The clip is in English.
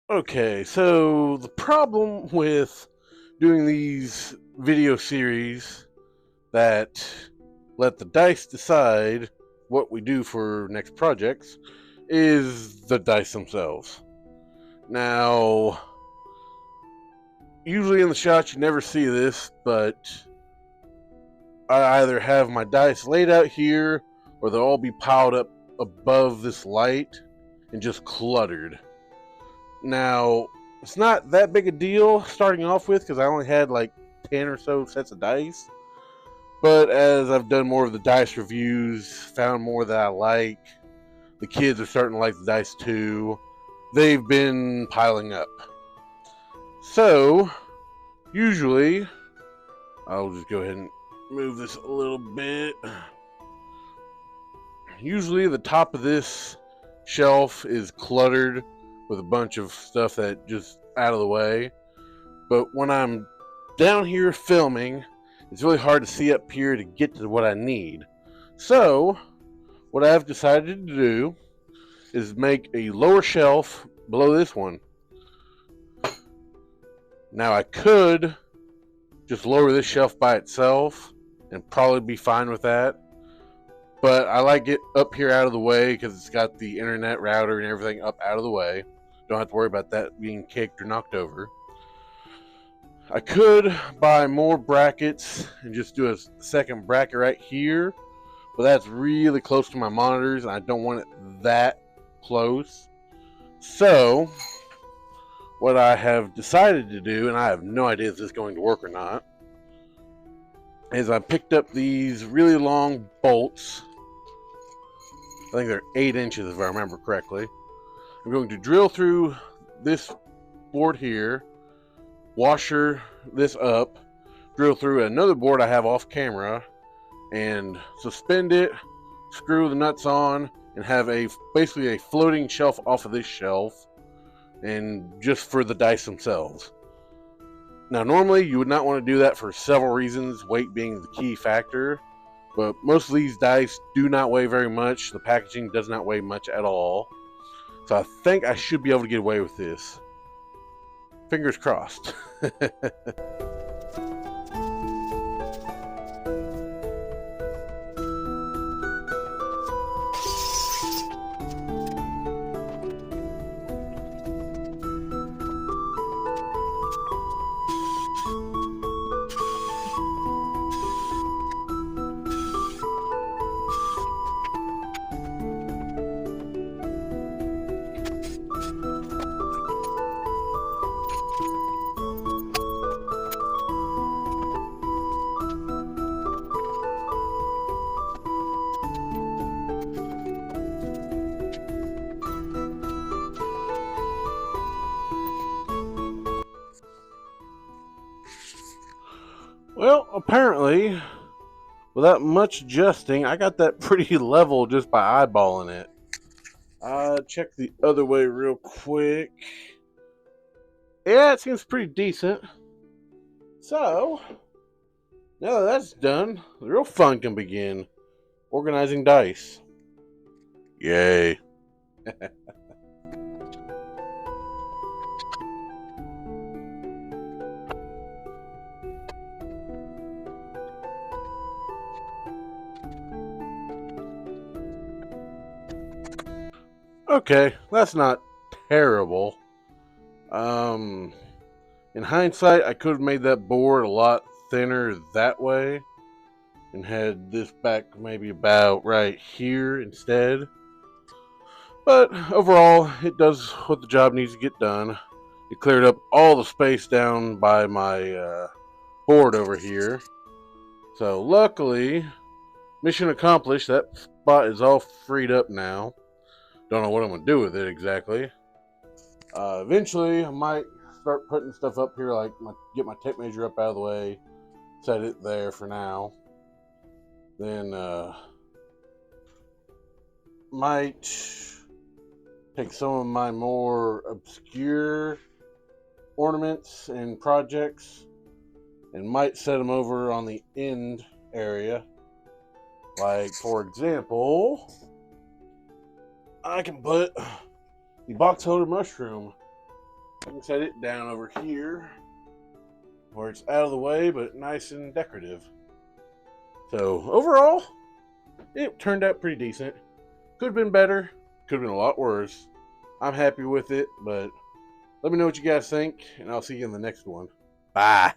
Okay, so the problem with doing these video series that let the dice decide what we do for next projects is the dice themselves. Now, usually in the shots you never see this, but I either have my dice laid out here or they'll all be piled up above this light and just cluttered. Now, it's not that big a deal starting off with because I only had like 10 or so sets of dice. But as I've done more of the dice reviews, found more that I like, the kids are starting to like the dice too, they've been piling up. So, usually, I'll just go ahead and move this a little bit. Usually, the top of this shelf is cluttered with a bunch of stuff that just out of the way. But when I'm down here filming, it's really hard to see up here to get to what I need. So, what I've decided to do is make a lower shelf below this one. Now, I could just lower this shelf by itself and probably be fine with that. But I like it up here out of the way because it's got the internet router and everything up out of the way. Don't have to worry about that being kicked or knocked over. I could buy more brackets and just do a second bracket right here, but that's really close to my monitors and I don't want it that close. So, what I have decided to do, and I have no idea if this is going to work or not, is I picked up these really long bolts. I think they're 8 inches if I remember correctly. I'm going to drill through this board here, washer this up, drill through another board I have off camera, and suspend it, screw the nuts on, and have basically a floating shelf off of this shelf, and just for the dice themselves. Now, normally you would not want to do that for several reasons, weight being the key factor, but most of these dice do not weigh very much. The packaging does not weigh much at all. So I think I should be able to get away with this. Fingers crossed. Well, apparently, without much adjusting, I got that pretty level just by eyeballing it. Check the other way real quick. Yeah, it seems pretty decent. So, now that that's done, the real fun can begin. Organizing dice. Yay. Okay, that's not terrible. Um, in hindsight, I could have made that board a lot thinner that way and had this back maybe about right here instead. But overall, it does what the job needs to get done. It cleared up all the space down by my board over here. So luckily, mission accomplished. That spot is all freed up now. Don't know what I'm going to do with it exactly. Eventually, I might start putting stuff up here, like get my tape measure up out of the way, set it there for now. Then might take some of my more obscure ornaments and projects and might set them over on the end area. Like, for example, I can put the box holder mushroom and set it down over here where it's out of the way but nice and decorative. So overall, it turned out pretty decent. Could have been better, could have been a lot worse. I'm happy with it, but let me know what you guys think, and I'll see you in the next one. Bye.